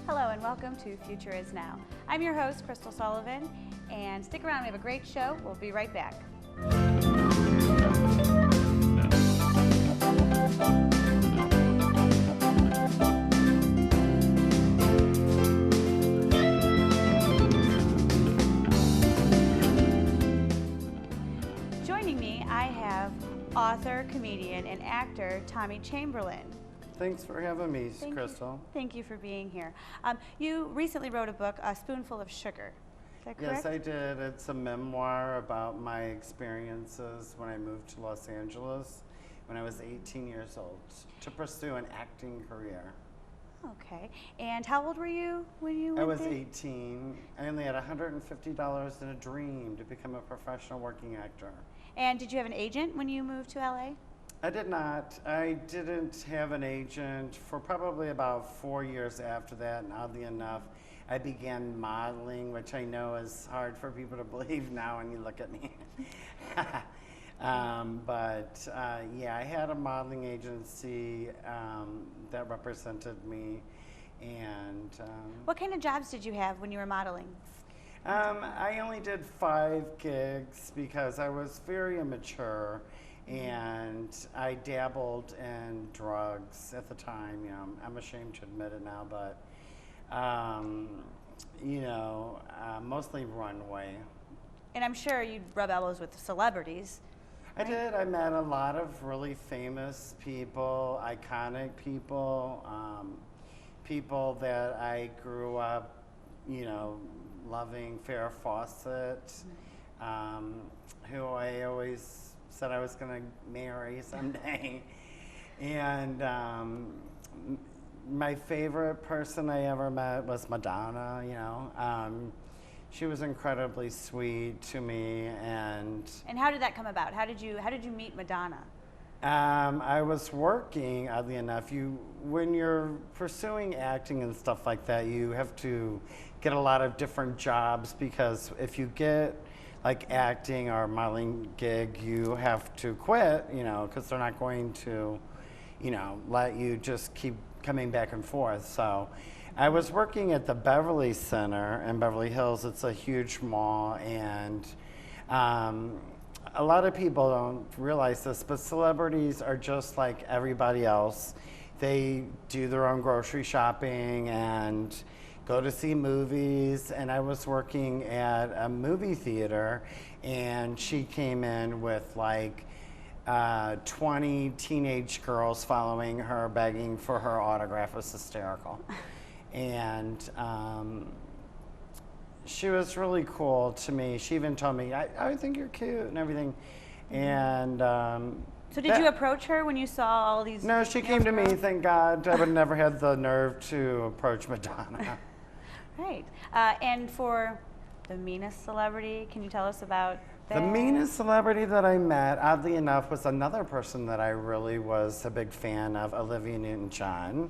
Hello and welcome to Future Is Now. I'm your host, Crystal Sullivan, and stick around, we have a great show. We'll be right back. Joining me, I have author, comedian, and actor Tommy Chamberlain. Thanks for having me, Crystal. Thank you for being here. You recently wrote a book, A Spoonful of Sugar. Is that correct? Yes, I did. It's a memoir about my experiences when I moved to Los Angeles when I was 18 years old to pursue an acting career. Okay. And how old were you when you went I was there? 18. I only had $150 and a dream to become a professional working actor. And did you have an agent when you moved to LA? I did not. I didn't have an agent for probably about 4 years after that, and oddly enough, I began modeling, which I know is hard for people to believe now when you look at me. Yeah, I had a modeling agency that represented me. And what kind of jobs did you have when you were modeling? I only did 5 gigs because I was very immature. And I dabbled in drugs at the time. You know, I'm ashamed to admit it now, but mostly runway. And I'm sure you'd rub elbows with celebrities. I did. I met a lot of really famous people, iconic people, people that I grew up, loving. Farrah Fawcett, who I always said I was going to marry someday. And my favorite person I ever met was Madonna, she was incredibly sweet to me. And how did that come about? How did you meet Madonna? I was working, oddly enough. When you're pursuing acting and stuff like that, you have to get a lot of different jobs, because if you get like acting or modeling gig, you have to quit, because they're not going to, let you just keep coming back and forth. So I was working at the Beverly Center in Beverly Hills. It's a huge mall, and a lot of people don't realize this, but celebrities are just like everybody else. They do their own grocery shopping and go to see movies, and I was working at a movie theater, and she came in with like 20 teenage girls following her, begging for her autograph. It was hysterical. And she was really cool to me. She even told me, I think you're cute and everything. And so did you approach her when you saw all these? No, she came to me, thank God. I would have never had the nerve to approach Madonna. Right. And for the meanest celebrity, can you tell us about that? The meanest celebrity that I met, oddly enough, was another person that I really was a big fan of, Olivia Newton-John,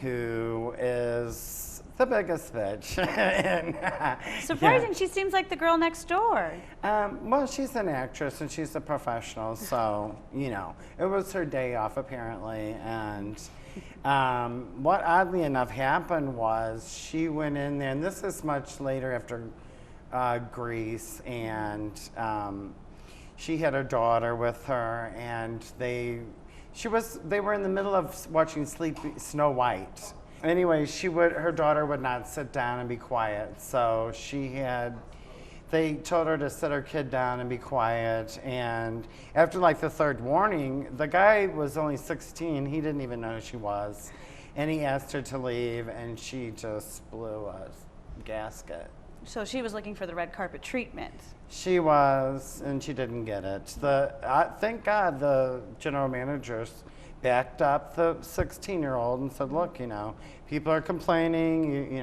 who is the biggest bitch. Surprising, yeah. She seems like the girl next door. Well, she's an actress and she's a professional, so, it was her day off apparently. And what oddly enough happened was she went in there, and this is much later after Grease, and she had her daughter with her, and they were in the middle of watching Snow White. Anyway, her daughter would not sit down and be quiet, so they told her to sit her kid down and be quiet. And after like the 3rd warning, the guy was only 16. He didn't even know who she was. And he asked her to leave, and she just blew a gasket. So she was looking for the red carpet treatment. She was, and she didn't get it. Thank God the general managers backed up the 16-year-old and said, look, people are complaining,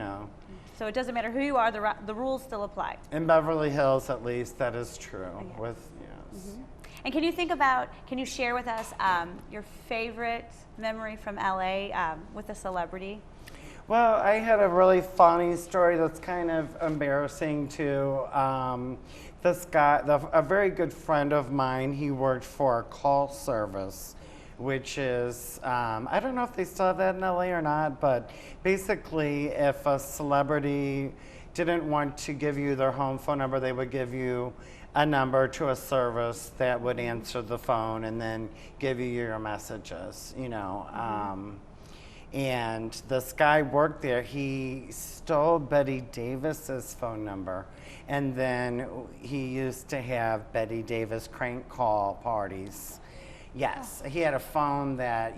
So it doesn't matter who you are, the rules still apply. In Beverly Hills, at least, that is true. Yes. Yes. And can you share with us your favorite memory from LA with a celebrity? Well, I had a really funny story that's kind of embarrassing too. This guy, a very good friend of mine, he worked for a call service which is, I don't know if they still have that in LA or not, but basically if a celebrity didn't want to give you their home phone number, they would give you a number to a service that would answer the phone and then give you your messages, you know. And this guy worked there. He stole Betty Davis's phone number, and then he used to have Betty Davis crank call parties. Yes, he had a phone that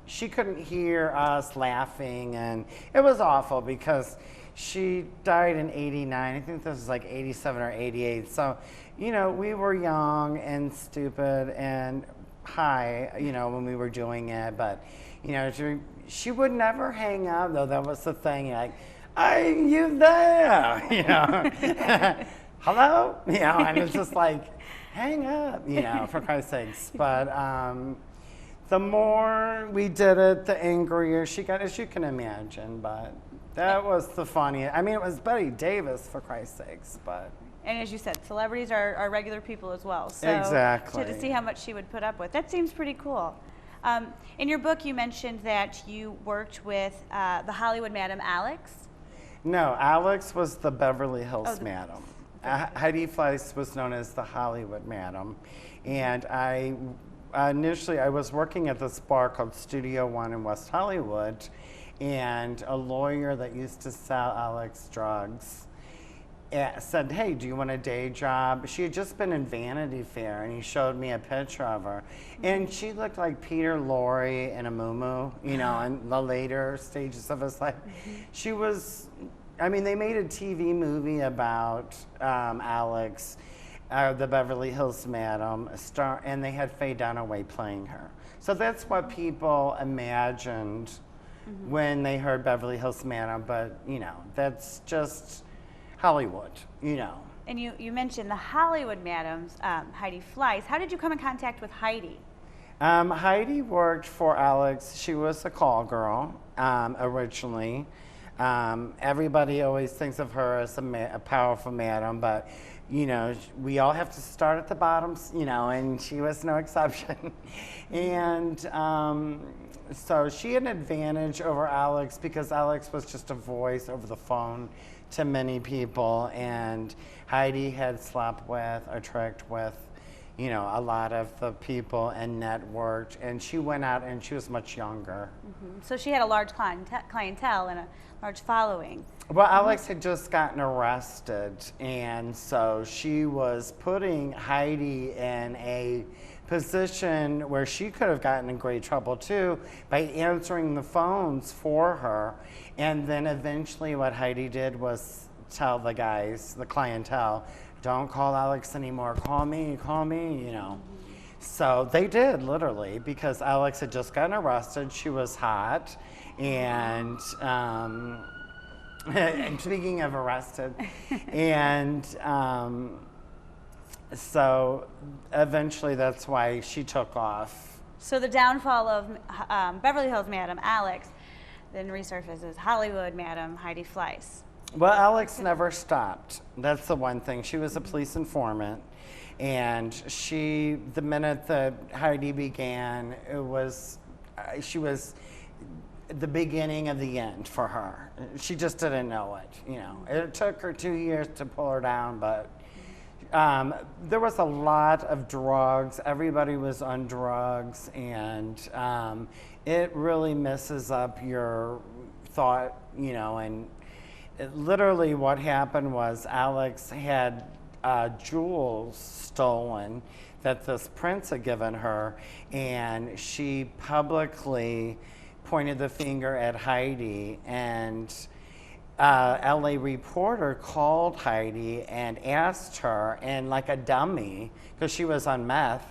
she couldn't hear us laughing, and it was awful because she died in '89. I think this was like '87 or '88. So, you know, we were young and stupid and high, you know, when we were doing it, but, you know, she would never hang up, though. That was the thing. Like, are you there? You know, hello? You know, and it's just like, hang up, you know, for Christ's sakes. But the more we did it, the angrier she got, as you can imagine. But that was the funniest. I mean, it was Betty Davis, for Christ's sakes, but. And as you said, celebrities are regular people as well. So exactly. To see how much she would put up with. That seems pretty cool. In your book, you mentioned that you worked with the Hollywood Madam Alex. No, Alex was the Beverly Hills Madam. Heidi Fleiss was known as the Hollywood Madam. And initially I was working at this bar called Studio One in West Hollywood, and a lawyer that used to sell Alex drugs said, hey, do you want a day job? She had just been in Vanity Fair, and he showed me a picture of her. And she looked like Peter Lorre in a muumuu, you know, in the later stages of his life. She was, I mean, they made a TV movie about Alex, the Beverly Hills Madam, and they had Faye Dunaway playing her. So that's what people imagined when they heard Beverly Hills Madam, but, you know, that's just Hollywood, you know. And you mentioned the Hollywood Madams, Heidi Fleiss. How did you come in contact with Heidi? Heidi worked for Alex. She was a call girl originally. Everybody always thinks of her as a powerful madam, but, you know, we all have to start at the bottom, you know, and she was no exception. And so she had an advantage over Alex because Alex was just a voice over the phone to many people, and Heidi had slept with or tricked with, you know, a lot of the people and networked, and she went out and she was much younger. So she had a large clientele and a large following. Well, Alex had just gotten arrested, and so she was putting Heidi in a position where she could have gotten in great trouble too by answering the phones for her. And then eventually what Heidi did was tell the guys, the clientele, don't call Alex anymore, call me, you know. So they did, literally, because Alex had just gotten arrested. She was hot, and and speaking of arrested, and so eventually that's why she took off. So the downfall of Beverly Hills Madam Alex then resurfaces Hollywood Madam Heidi Fleiss. Well, Alex never stopped. That's the one thing. She was a police informant, and the minute that Heidi began, she was the beginning of the end for her. She just didn't know it, you know. It took her 2 years to pull her down, but there was a lot of drugs. Everybody was on drugs, and it really messes up your thought, you know. And literally what happened was Alex had jewels stolen that this prince had given her, and she publicly pointed the finger at Heidi, and LA Reporter called Heidi and asked her, and like a dummy, because she was on meth,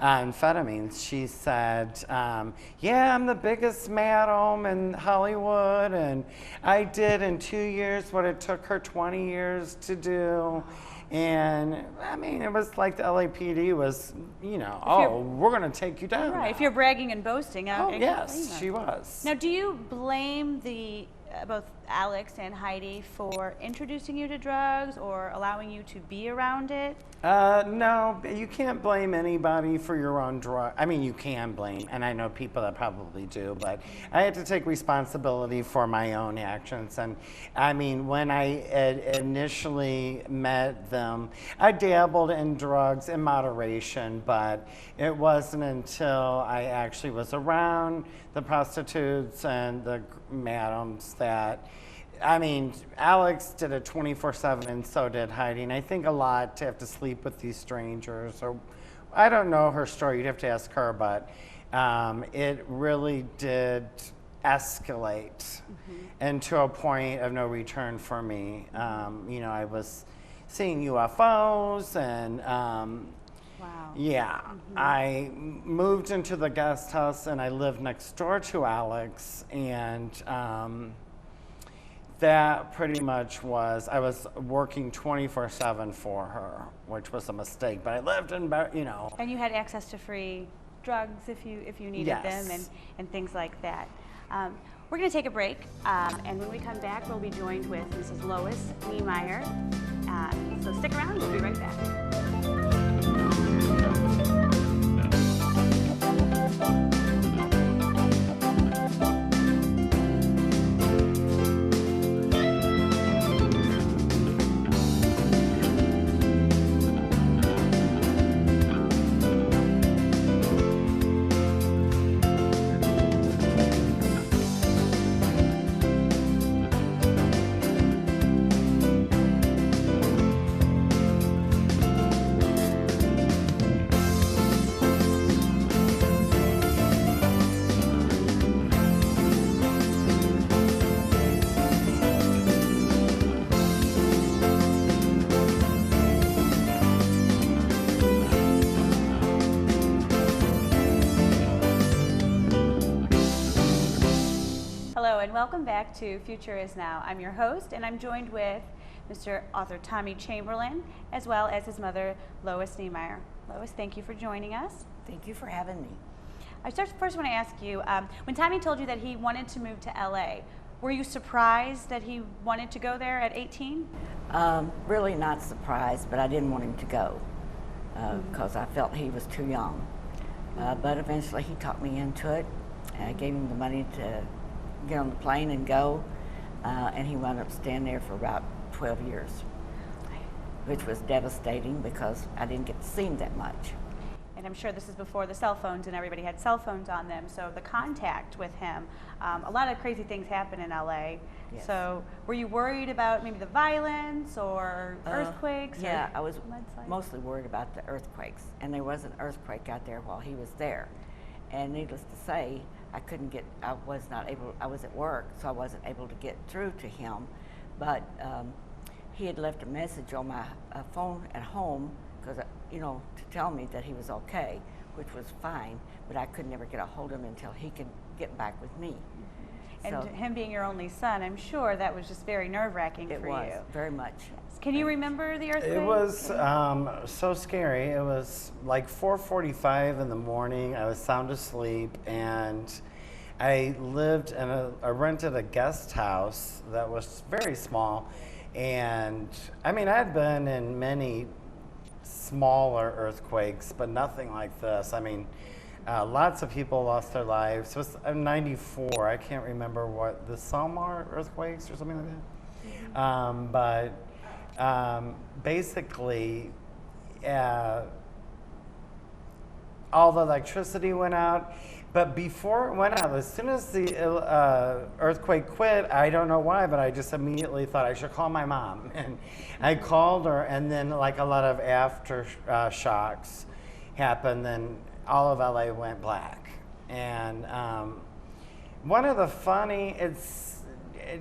amphetamines, she said, yeah, I'm the biggest madam in Hollywood, and I did in 2 years what it took her 20 years to do. And I mean, it was like the LAPD was, you know, we're going to take you down. Right, now. if you're bragging and boasting. Oh, yes, she was. Now, do you blame the both Alex and Heidi for introducing you to drugs or allowing you to be around it? No, you can't blame anybody for your own drug. I mean, you can blame, and I know people that probably do, but I had to take responsibility for my own actions. And I mean, when I initially met them, I dabbled in drugs in moderation, but it wasn't until I actually was around the prostitutes and the madams that, I mean, Alex did it 24/7 and so did Heidi. And I think a lot to have to sleep with these strangers, or I don't know her story, you'd have to ask her, but it really did escalate into a point of no return for me. You know, I was seeing UFOs and Wow. yeah, I moved into the guest house and I lived next door to Alex, and that pretty much was, I was working 24/7 for her, which was a mistake, but I lived in, you know. And you had access to free drugs if you needed Yes. them and things like that. We're going to take a break, and when we come back, we'll be joined with Mrs. Lois Niemeyer. So stick around, we'll be right back. Hello and welcome back to Future Is Now. I'm your host and I'm joined with Mr. Author Tommy Chamberlain as well as his mother Lois Niemeyer. Lois, thank you for joining us. Thank you for having me. I first want to ask you, when Tommy told you that he wanted to move to LA, were you surprised that he wanted to go there at 18? Really not surprised, but I didn't want him to go because I felt he was too young. But eventually he talked me into it, and I gave him the money to get on the plane and go, and he wound up staying there for about 12 years, which was devastating because I didn't get to see him that much. And I'm sure this is before the cell phones and everybody had cell phones on them, so the contact with him, a lot of crazy things happen in LA. Yes. So were you worried about maybe the violence or earthquakes? Yeah, or I was mudslides? mostly worried about the earthquakes, and there was an earthquake out there while he was there. And needless to say, I was at work, so I wasn't able to get through to him. But he had left a message on my phone at home, because, you know, to tell me that he was okay, which was fine, but I could never get a hold of him until he could get back with me. And So him being your only son, I'm sure that was just very nerve-wracking for you. it was, very much. Can you remember the earthquake? It was so scary. It was like 4:45 in the morning. I was sound asleep, and I rented a guest house that was very small. And I mean, I'd been in many smaller earthquakes, but nothing like this. I mean, lots of people lost their lives. It was 94. I can't remember what the Samar earthquakes or something like that. But basically, all the electricity went out. But before it went out, as soon as the earthquake quit, I don't know why, but I just immediately thought I should call my mom. And I called her, and then like a lot of aftershocks happened, then all of LA went black. And one of the funny,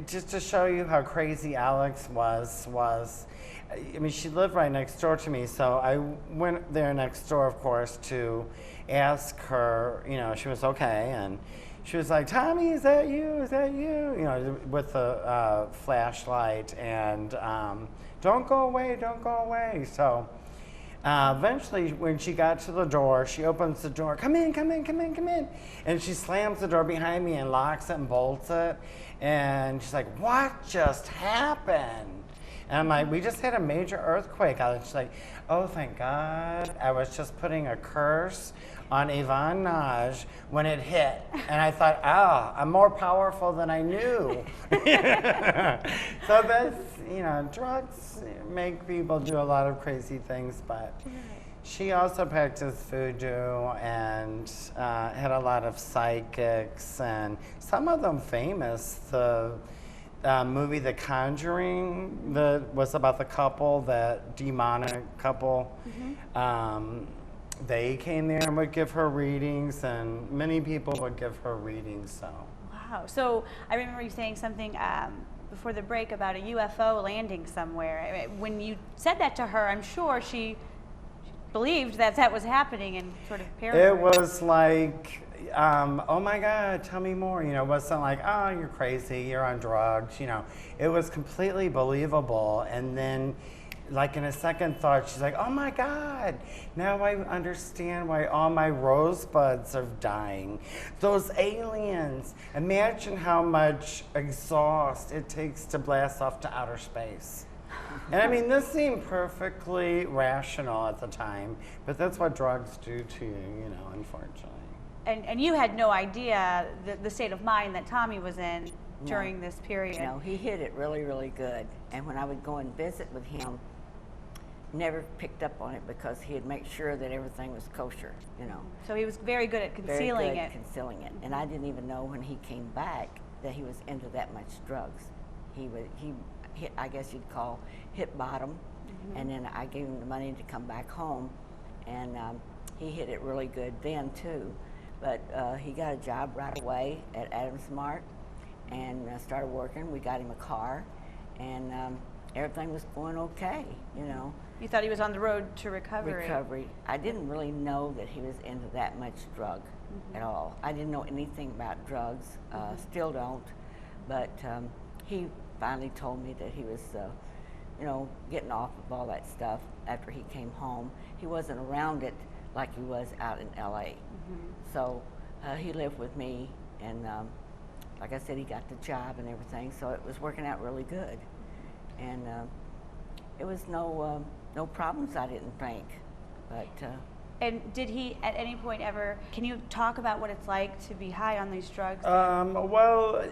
just to show you how crazy Alex was, I mean, she lived right next door to me, so I went there next door, of course, to ask her, you know, she was okay, and she was like, Tommy, is that you? Is that you? You know, with the flashlight, and don't go away, don't go away. So Eventually, when she got to the door, she opens the door, come in, come in, come in, come in. And she slams the door behind me and locks it and bolts it. And she's like, what just happened? And I'm like, we just had a major earthquake. She's like, oh, thank God. I was just putting a curse on Yvonne Naj when it hit. And I thought, I'm more powerful than I knew. So that's, drugs make people do a lot of crazy things, but she also practiced voodoo and had a lot of psychics, and some of them famous. The movie The Conjuring was about the couple, that demonic couple. They came there and would give her readings, and many people would give her readings. So. Wow. So I remember you saying something before the break about a UFO landing somewhere. I mean, when you said that to her, I'm sure she believed that was happening and sort of paranoid. It was like, oh my God, tell me more. It wasn't like, oh, you're crazy, you're on drugs. It was completely believable. And then, like in a second thought, she's like, oh my God, now I understand why all my rosebuds are dying. Those aliens, imagine how much exhaust it takes to blast off to outer space. And I mean, this seemed perfectly rational at the time, but that's what drugs do to you, unfortunately. And you had no idea the state of mind that Tommy was in during this period. No, he hid it really, really good. And when I would go and visit with him, never picked up on it because he'd make sure that everything was kosher, So he was very good at concealing it. Concealing it. And I didn't even know when he came back that he was into that much drugs. He hit, I guess you'd call, hit bottom. And then I gave him the money to come back home. And he hit it really good then too. But he got a job right away at Adams Mart and started working. We got him a car, and everything was going okay, You thought he was on the road to recovery. Recovery. I didn't really know that he was into that much drug at all. I didn't know anything about drugs, still don't, but he finally told me that he was, getting off of all that stuff after he came home. He wasn't around it like he was out in LA. So he lived with me, and like I said, he got the job and everything, so it was working out really good. And it was no problems, I didn't think. But and did he at any point ever, can you talk about what it's like to be high on these drugs? Well,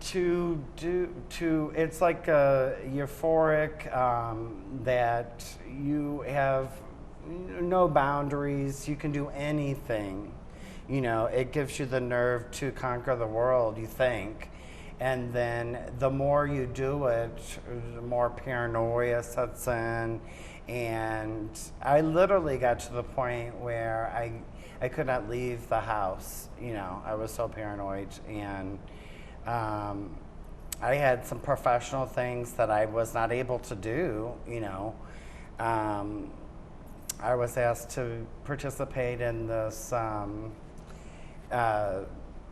it's like a euphoric, that you have no boundaries, you can do anything. It gives you the nerve to conquer the world, you think. And then the more you do it, the more paranoia sets in. And I literally got to the point where I could not leave the house. I was so paranoid. And I had some professional things that I was not able to do, I was asked to participate in this,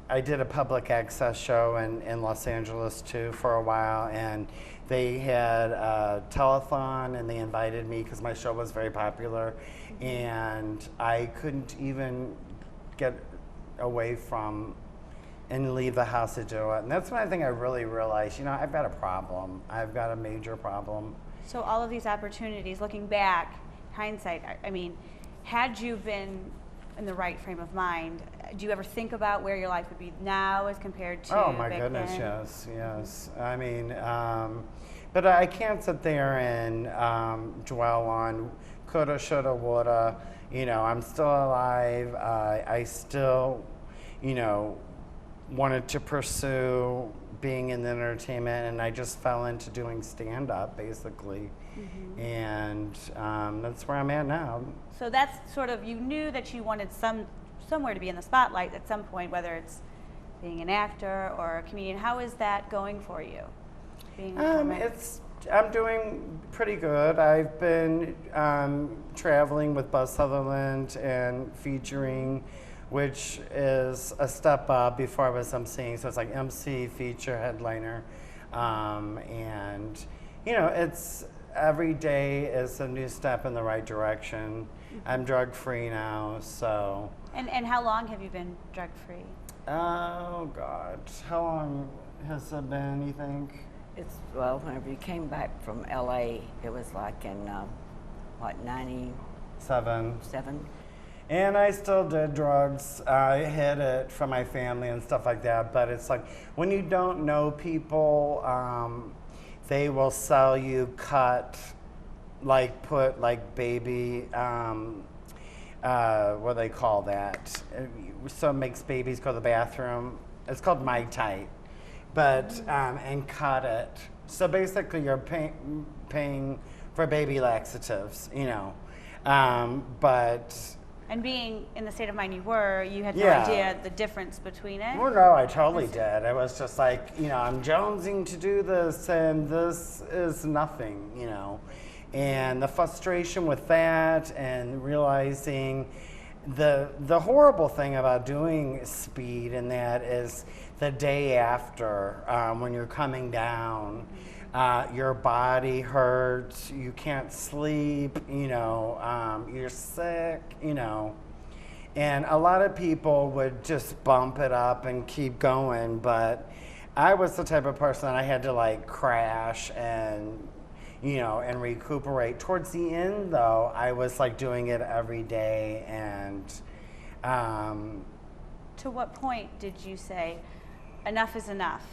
I did a public access show in Los Angeles too for a while, and they had a telethon and they invited me because my show was very popular, and I couldn't even get away from and leave the house to do it. And that's when I think I really realized, I've got a problem. I've got a major problem. So all of these opportunities, looking back, hindsight, I mean, had you been in the right frame of mind, do you ever think about where your life would be now as compared to Oh my back goodness, then? yes. I mean, but I can't sit there and dwell on coulda, shoulda, woulda. I'm still alive. I still, wanted to pursue being in the entertainment, and I just fell into doing stand-up basically. And that's where I'm at now. So that's sort of, you knew that you wanted somewhere to be in the spotlight at some point, whether it's being an actor or a comedian. How is that going for you? I'm doing pretty good. I've been traveling with Buzz Sutherland and featuring, which is a step up. Before I was emceeing, so it's like MC, feature, headliner, and every day is a new step in the right direction. I'm drug-free now, so. And how long have you been drug-free? Oh, God. How long has it been, you think? It's, well, whenever you came back from LA, it was like in, what, 97? And I still did drugs. I hid it from my family and stuff like that. But it's like when you don't know people, they will sell you cut, like put like baby, what do they call that? So it makes babies go to the bathroom. It's called Mai Tai, but and cut it. So basically, you're paying for baby laxatives, you know, but. And being in the state of mind you were, you had no Yeah. idea the difference between it? Well, no, I totally did. It was just like, you know, I'm jonesing to do this, and this is nothing, you know. And the frustration with that, and realizing the horrible thing about doing speed and that is the day after, when you're coming down, your body hurts, you can't sleep, you know, you're sick, you know. And a lot of people would just bump it up and keep going, but I was the type of person that I had to like crash and, you know, and recuperate. Towards the end though, I was like doing it every day, and To what point did you say, enough is enough?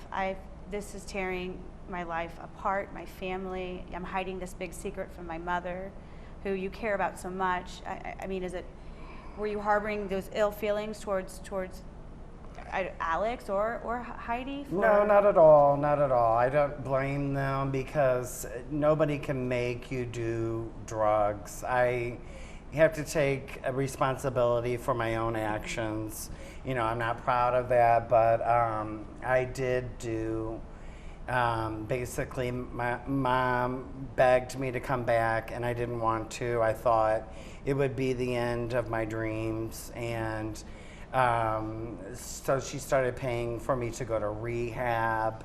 This is tearing my life apart, my family. I'm hiding this big secret from my mother, who you care about so much. I mean, were you harboring those ill feelings towards Alex or Heidi? No, not at all, not at all. I don't blame them because nobody can make you do drugs. I have to take a responsibility for my own actions. You know, I'm not proud of that, but I did do. Basically, my mom begged me to come back, and I didn't want to. I thought it would be the end of my dreams, and so she started paying for me to go to rehab.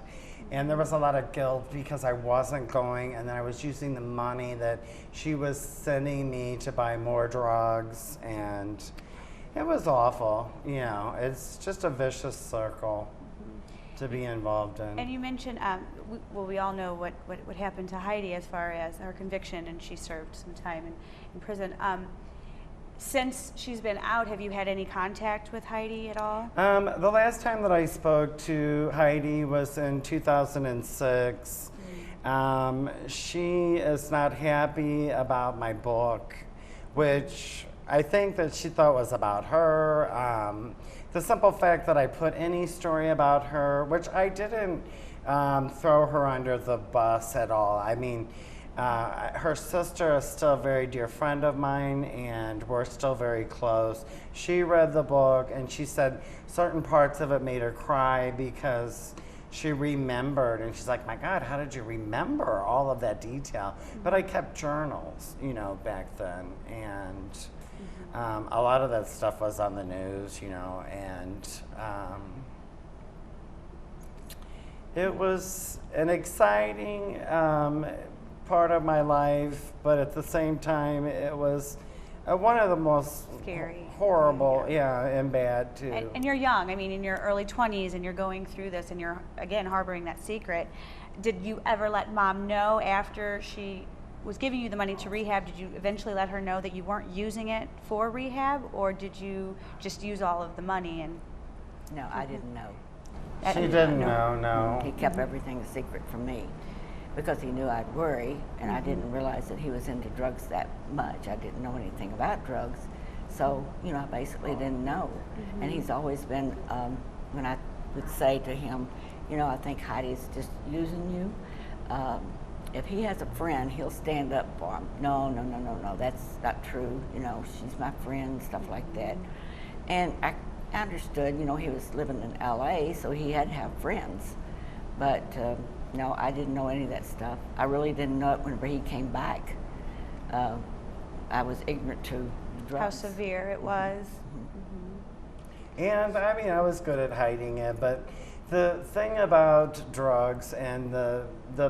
And there was a lot of guilt because I wasn't going, and then I was using the money that she was sending me to buy more drugs, and it was awful. You know, it's just a vicious circle to be involved in. And you mentioned, we all know what happened to Heidi as far as her conviction, and she served some time in prison. Since she's been out, have you had any contact with Heidi at all? The last time that I spoke to Heidi was in 2006. She is not happy about my book, which I think that she thought was about her. The simple fact that I put any story about her, which I didn't throw her under the bus at all. I mean, her sister is still a very dear friend of mine, and we're still very close. She read the book, and she said certain parts of it made her cry because she remembered, and she's like, my God, how did you remember all of that detail? But I kept journals, you know, back then, and a lot of that stuff was on the news, you know, and it was an exciting part of my life, but at the same time, it was one of the most Scary. horrible, yeah, and bad too. And you're young. I mean, in your early 20s, and you're going through this, and you're again harboring that secret. Did you ever let Mom know after she was giving you the money to rehab? Did you eventually let her know that you weren't using it for rehab, or did you just use all of the money? And No, I didn't know. She didn't know, no. He kept everything a secret from me because he knew I'd worry, and I didn't realize that he was into drugs that much. I didn't know anything about drugs. So, you know, I basically didn't know. And he's always been, when I would say to him, you know, I think Heidi's just using you. If he has a friend, he'll stand up for him. No, that's not true. You know, she's my friend, stuff like that. And I understood, you know, he was living in LA, so he had to have friends. But no, I didn't know any of that stuff. I really didn't know it whenever he came back. I was ignorant to drugs. how severe it was. And I mean, I was good at hiding it, but The thing about drugs and the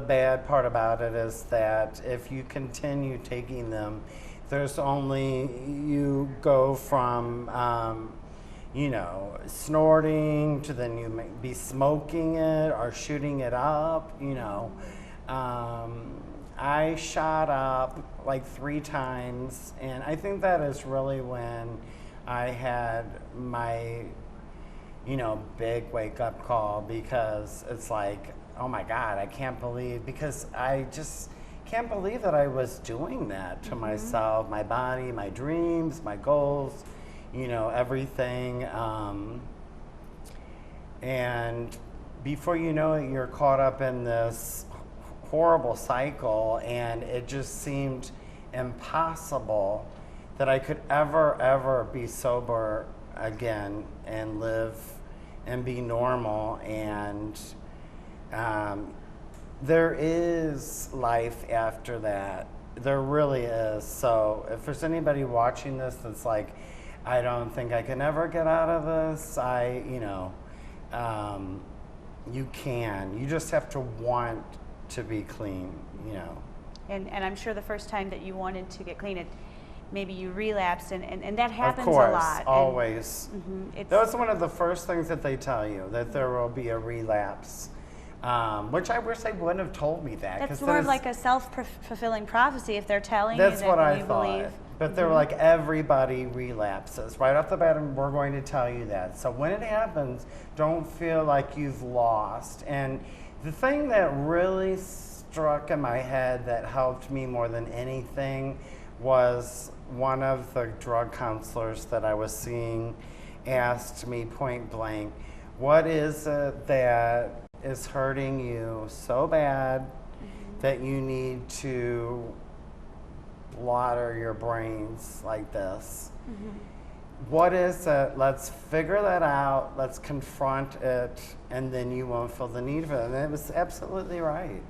bad part about it is that if you continue taking them, there's only, you go from, you know, snorting to then you may be smoking it or shooting it up, you know. I shot up like 3 times, and I think that is really when I had my, you know, big wake up call, because it's like, oh my God, I can't believe, because I just can't believe that I was doing that to myself, my body, my dreams, my goals, you know, everything. And before you know it, you're caught up in this horrible cycle, and it just seemed impossible that I could ever be sober again and live and be normal. And there is life after that. There really is. So if there's anybody watching this that's like, I don't think I can ever get out of this, you know, you can. You just have to want to be clean, you know. And I'm sure the first time that you wanted to get clean, maybe you relapsed, and that happens Of course, a lot. always. And, That was one of the first things that they tell you, that there will be a relapse, which I wish they wouldn't have told me that. that's more of like a self-fulfilling prophecy if they're telling you That's that what I you thought. believe. But they were like, everybody relapses. Right off the bat, we're going to tell you that. So when it happens, don't feel like you've lost. And the thing that really struck in my head that helped me more than anything was one of the drug counselors that I was seeing asked me point blank, what is it that is hurting you so bad that you need to water your brains like this? What is it? Let's figure that out. Let's confront it, and then you won't feel the need of it. And it was absolutely right.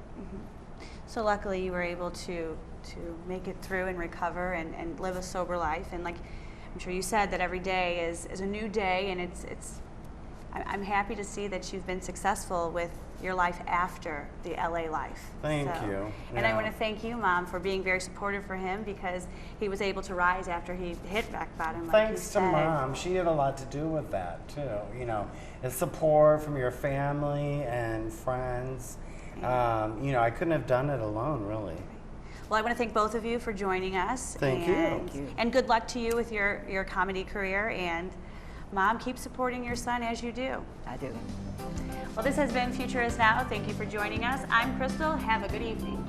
So luckily you were able to make it through and recover and live a sober life. And like I'm sure you said, that every day is a new day, and I'm happy to see that you've been successful with your life after the LA life. Thank you. And I Yeah. want to thank you, Mom, for being very supportive for him, because he was able to rise after he hit rock bottom. Like Thanks you to said. Mom. She had a lot to do with that too. You know, the support from your family and friends. You know, I couldn't have done it alone, really. Well, I want to thank both of you for joining us. Thank you. Thank you. And good luck to you with your comedy career. And Mom, keep supporting your son as you do. I do. Well, this has been Future Is Now. Thank you for joining us. I'm Crystal. Have a good evening.